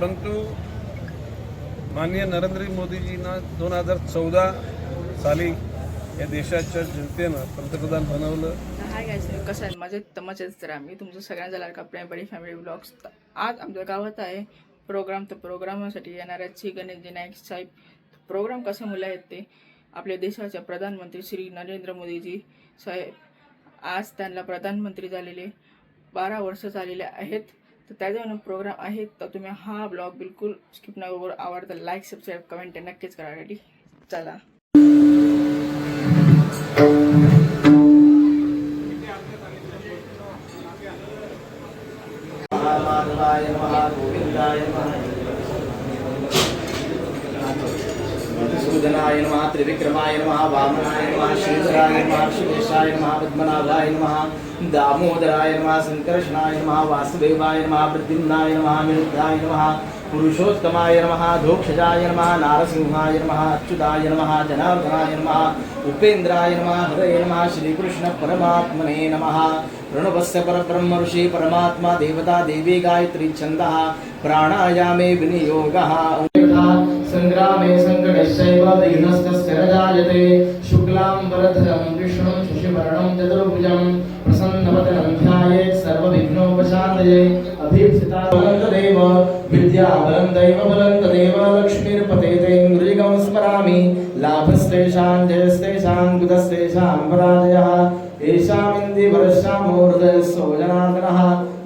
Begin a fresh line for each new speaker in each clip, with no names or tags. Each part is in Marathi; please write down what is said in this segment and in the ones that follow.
परंतु माननीय नरेंद्र मोदीजींना 2014 साली या देशाच्या जनतेनं पंतप्रधान बनवलं.
हाय गाईस, कसं आहे मजेत तमाचेच तर आम्ही तुमचं सगळ्यांचा लाडका प्रेमपडी फॅमिली ब्लॉग्स. आज आमच्या गावात आहे प्रोग्राम. तर प्रोग्रामासाठी येणार आहेत श्री गणेश नाईक साहेब. प्रोग्राम कसं मुलं आहेत ते आपल्या देशाच्या प्रधानमंत्री श्री नरेंद्र मोदीजी साहेब. आज त्यांना प्रधानमंत्री झालेले 12 वर्ष झालेले आहेत. तर त्याच्यावर प्रोग्राम आहे. तर तुम्ही हा ब्लॉग बिलकुल स्किप न करू. आवडतं लाईक सबस्क्राईब कमेंट नक्कीच करा. रेडी चला.
माधवाय नमः, गोविंदाय नमः, मधुसूदनाय नमः, त्रिविक्रमाय नमः, वामनाय नमः, श्रीधराय नमः, शिवेशाय नमः, पद्मनाभाय नमः, दामोदराय नमः, संकर्षणाय नमः, वासुदेवाय नमः, प्रद्युम्नाय नमः, निरुद्धाय नमः, पुरुषोत्तमाय नमः, धोक्षजाय नमः, नारसिंहाय नमः, अच्युताय नमः, जनार्दनाय नमः, उपेन्द्राय नमः, हरये नमः, श्रीकृष्ण परमात्मने नमः. प्रणवस्य परब्रह्म ऋषि परमात्मा देवता देवी गायत्री छन्दः प्राणायामे विनियोगः. संग्रामे संकटश्चैव दीनस्तस्य न जायते. शुक्लाम्बरधरं विष्णुं शशिवर्णं चतुर्भुजं प्रसन्नवदनं ध्यायेत् सर्वविघ्नोपशान्तये. अभीप्सिता बलन्तदेव विद्याबलं दैवबलं तदेव लक्ष्मीर्पतेते. मृगं स्मरामि लाभस्तेषां जयस्तेषां कुतस्तेषां पराजयः. येषामिन्दिवरश्यामो हृदयस्थो जनार्दनः.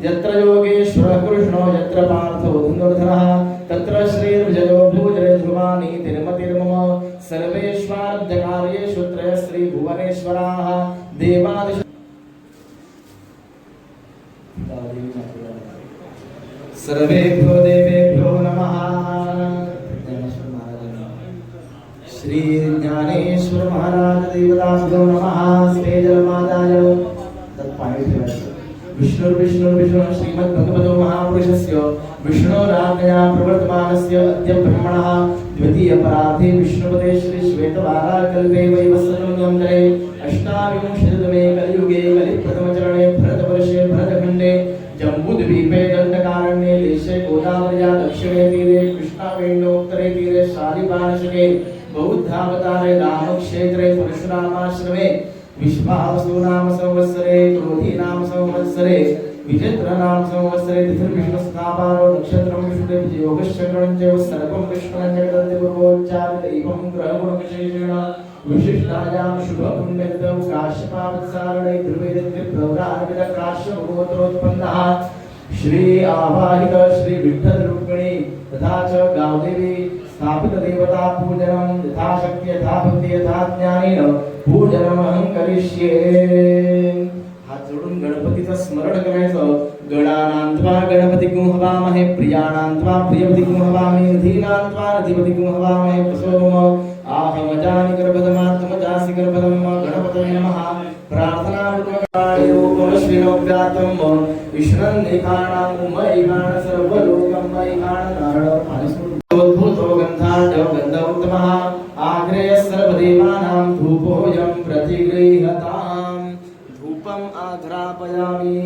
यत्र योगेश्वरः कृष्णो यत्र पार्थो धनुर्धरः तत्र श्रीर्विजयो भूजले ध्रुवाणि तिरुमतिर्मम. सर्वेष्वाद्यकार्येषु त्रयश्रीभुवनेश्वराः देवादिश. सर्वेभ्यो देवेभ्यो नमः. श्री ज्ञानेश्वर महाराज देवदासो नमः. स्तेजलमादाय तत्पाणी ठेवायचं. विष्णुर्विष्णुर्विष्णु श्रीमद्भगवतो महापुरुषस्य विष्णोराज्ञया प्रवर्तमानस्य अद्य ब्रह्मणः द्वितीयपरार्धे विष्णुपदे श्री श्वेतवाराकल्पे वैवस्वतन्त्रं अष्टाविंशतितमे कलियुगे कलिप्रथमचरणे भरतवर्षे भरतखण्डे जम्बूद्वीपे दण्डकारण्ये देशे गोदावर्या दक्षिणे तीरे कृष्णावेण्योत्तरे तीरे शालिवार्षिके बौद्धावतारे रामक्षेत्रे परशुरामाश्रमे विश्वावसु नाम संवत्सरे क्रोधी नाम संवत्सरे विचित्र नाम संवत्सरे तिथिर्विष्णुस्थापारो नक्षत्रं विष्णुदेव योगश्चक्रं च सर्वं विष्णुं जगदन्ते पूर्वोच्चारितैवं ग्रहगुणविशेषेण विशिष्टायां शुभपुण्यतिथौ काश्यपावत्सारणे ध्रुवेदित्य प्रवरार्पित काश्यपगोत्रोत्पन्नः श्री आवाहित श्री विठ्ठल रुक्मिणी तथा च गावदेवी स्थापित देवता पूजनम यथाशक्ति यथा भक्ति यथा ज्ञानेन पूजनमहं करिष्ये. हात जोडून गणपतीचं स्मरण करायचं. गणानान्त्वा गणपतिं हवामहे प्रियाणान्त्वा प्रियपतिं हवामहे धीनान्त्वा अधिपतिं हवामहे प्रसोम आहमजानि गर्भधमात्मजासि गर्भधम. गणपतये नमः. प्रार्थनापूर्वकाय रूपमश्विनोव्यातं विष्णन्निखाणां मयिखाण सर्वलोकं मयिखाण नारायण भूतो गन्धाढ्य गन्धोत्तमः आग्रेय सर्वदेवानां धूपोऽयं प्रतिगृह्यताम्. धूपम् आघ्रापयामि.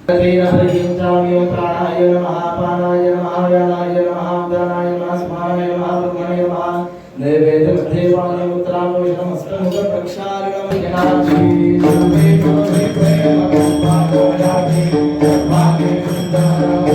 हरिं प्राणाय नमः पानाय नमः व्यानाय नमः उदानाय नमः स्मराय नमः ब्रह्मणे नमः. नैवेद्यमध्ये वाणि उत्तरापोषणम् अस्तमुख प्रक्षालनम् जनार्दनी सर्वे भवते प्रेम पादोयामि वाके सुन्दरम्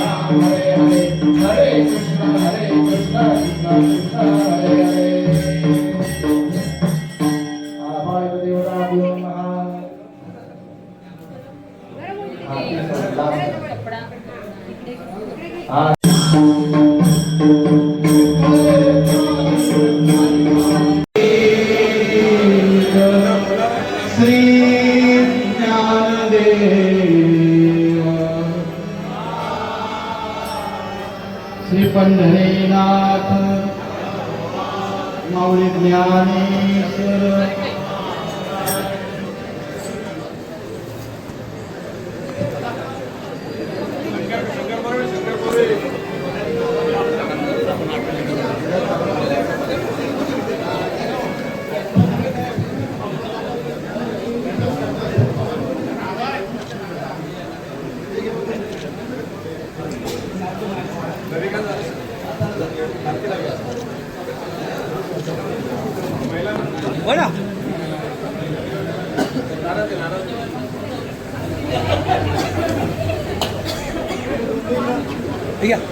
राम हरे हरे हरे कृष्ण कृष्ण कृष्ण हरे हरे आभाय देवताभ्यो नमः श्री ज्ञानदेव श्री पंढरीनाथ माऊली ज्ञानेश्वर
बोला ठीक आहे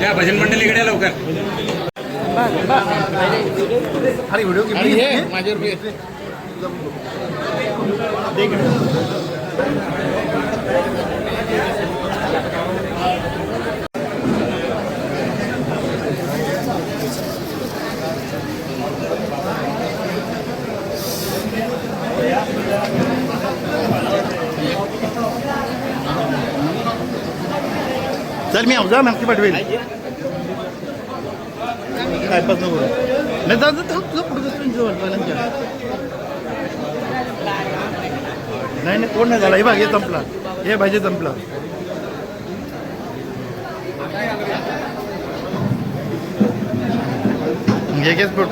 या भजन मंडळीकडे या लवकर.
अरे व्हिडिओ की माझ्यावर
चल मी जा नक्की पाठवेल काय पास नको नाही जा तुझं पुढे नाही नाही कोण नाही झाला हे भाग हे संपला हे भाजी संपला एकच पोट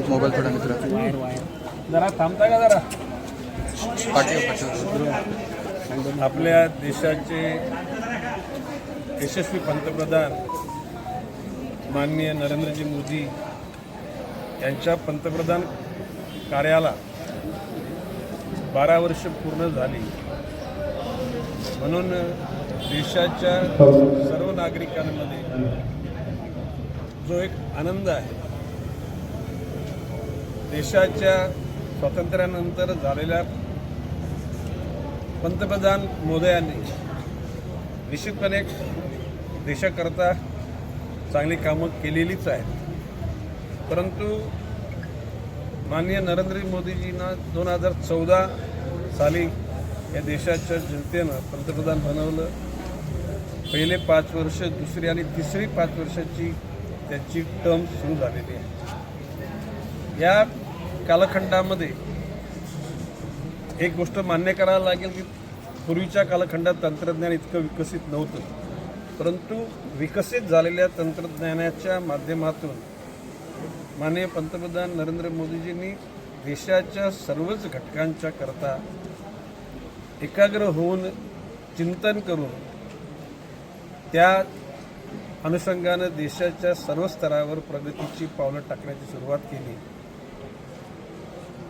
मोबाईल थोडा मित्र
जरा थांबता का जरा आपल्या देशाचे यशस्वी पंतप्रधान माननीय नरेंद्रजी मोदी यांच्या पंतप्रधान कार्याला 12 वर्ष पूर्ण झाली म्हणून देशाच्या सर्व नागरिकांमध्ये जो एक आनंद आहे देशाच्या स्वातंत्र्यानंतर झालेल्या पंतप्रधान मोदयांनी निश्चितपणे देशाकरता चांगली कामं केलेलीच आहेत परंतु माननीय नरेंद्र मोदीजींना 2014 साली या देशाच्या जनतेनं पंतप्रधान बनवलं पहिले 5 वर्ष दुसरी आणि तिसरी 5 वर्षाची त्याची टर्म सुरू झालेली आहे या कालखंडामध्ये एक गोष्ट मान्य करायला लागेल की पूर्वीच्या कालखंडात तंत्रज्ञान इतकं विकसित नव्हतं परंतु विकसित झालेल्या तंत्रज्ञानाच्या माध्यमातून माननीय पंतप्रधान नरेंद्र मोदीजींनी देशाच्या सर्वच घटकांच्या करता एकाग्र होऊन चिंतन करून त्या अनुषंगानं देशाच्या सर्व स्तरावर प्रगतीची पावलं टाकण्याची सुरुवात केली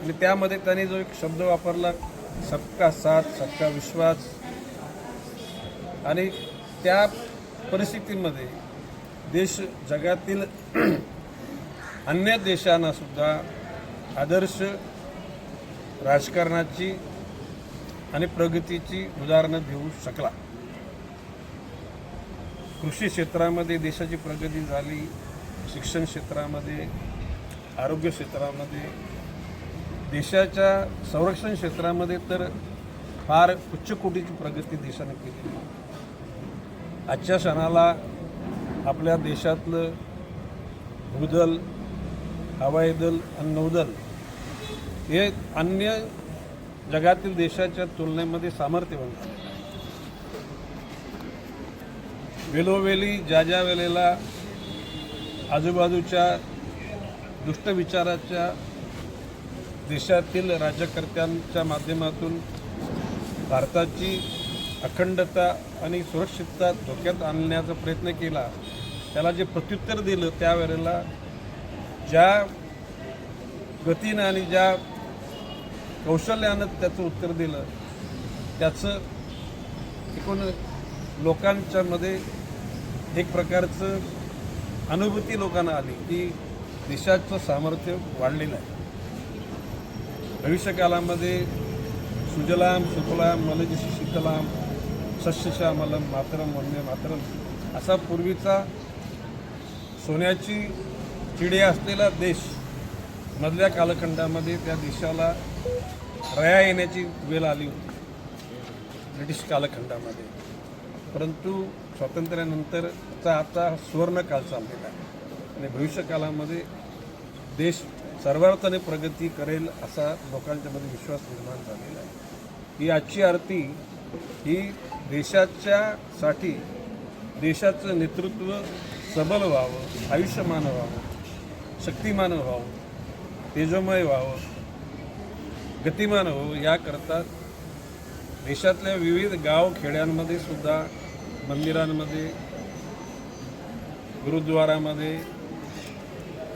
आणि त्यामध्ये त्यांनी जो एक शब्द वापरला सबका साथ सबका विश्वास, आणि त्या परिस्थितीमध्ये देश जगातील अन्य देशांना सुद्धा आदर्श राजकारणाची आणि प्रगतीची उदाहरणं देऊ शकला. कृषी क्षेत्रामध्ये देशाची प्रगती झाली, शिक्षण क्षेत्रामध्ये, आरोग्य क्षेत्रामध्ये, देशाच्या संरक्षण क्षेत्रामध्ये तर फार उच्च कोटीची प्रगती देशाने केली. आजच्या क्षणाला आपल्या देशातलं भूदल, हवाई दल आणि नौदल हे अन्य जगातील देशाच्या तुलनेमध्ये सामर्थ्यवान झाले. वेळोवेळी ज्या वेळेला आजूबाजूच्या दुष्ट विचाराच्या देशातील राज्यकर्त्यांच्या माध्यमातून भारताची अखंडता आणि सुरक्षितता धोक्यात आणण्याचा प्रयत्न केला, त्याला जे प्रत्युत्तर दिलं त्यावेळेला ज्या गतीनं आणि ज्या कौशल्यानं त्याचं उत्तर दिलं, त्याचं एकूण लोकांच्यामध्ये एक प्रकारचं अनुभूती लोकांना आली की देशाचं सामर्थ्य वाढलेलं आहे. भविष्यकालामध्ये सुजलाम सुफलाम मलयजशी शीतलाम सस्यश्यामलम मातरम वंदे मातरम असा पूर्वीचा सोन्याची चिडिया असलेला देश मधल्या कालखंडामध्ये त्या देशाला रया येण्याची वेळ आली होती ब्रिटिश कालखंडामध्ये. परंतु स्वातंत्र्यानंतरचा आता सुवर्णकाळ चाललेला आहे आणि भविष्यकालामध्ये देश सर्वार्थाने प्रगती करेल असा लोकांच्यामध्ये विश्वास निर्माण झालेला आहे. ही आजची आरती ही देशाच्यासाठी देशाचं नेतृत्व सबल व्हावं, आयुष्यमान व्हावं, शक्तिमान व्हावं, तेजोमय व्हावं, गतिमान व्हावं याकरता देशातल्या विविध गाव खेड्यांमध्ये सुद्धा मंदिरांमध्ये, गुरुद्वारामध्ये,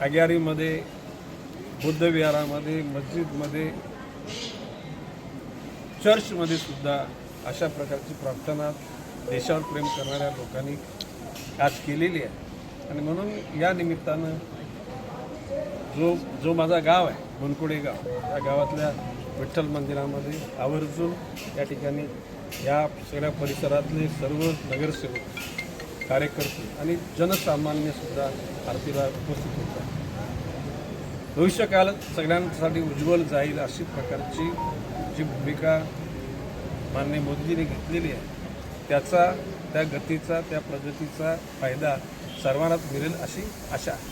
अग्यारीमध्ये, बुद्धविहारामध्ये, मस्जिदमध्ये, चर्चमध्ये सुद्धा अशा प्रकारची प्रार्थना देशावर प्रेम करणाऱ्या लोकांनी आज केलेली आहे. आणि म्हणून या निमित्तानं जो माझा गाव आहे बनकुडे गाव, या गावातल्या विठ्ठल मंदिरामध्ये आवर्जून या ठिकाणी या सगळ्या परिसरातले सर्व नगरसेवक, कार्यकर्ते आणि जनसामान्यसुद्धा आरतीला उपस्थित होतात. भविष्यकाळ सगळ्यांसाठी उज्ज्वल जाईल अशी प्रकारची जी भूमिका माननीय मोदीजींनी घेतलेली आहे, त्याचा, त्या गतीचा, त्या प्रगतीचा फायदा सर्वांनाच मिळेल अशी आशा आहे.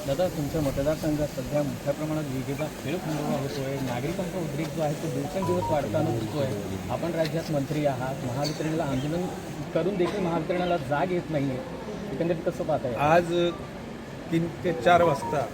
दादा, तुमच्या मतदारसंघात सध्या मोठ्या प्रमाणात विजेचा गैरफंडोबा होतो आहे. नागरिकांचा उद्रेक जो आहे तो दिवसेंदिवस वाढताना दिसतो आहे. आपण राज्यात मंत्री आहात, महावितरणला आंदोलन करून देखील महावितरणाला जाग येत नाही आहे. एकंदरीत कसं पाहताय?
आज 3 ते 4 वाजता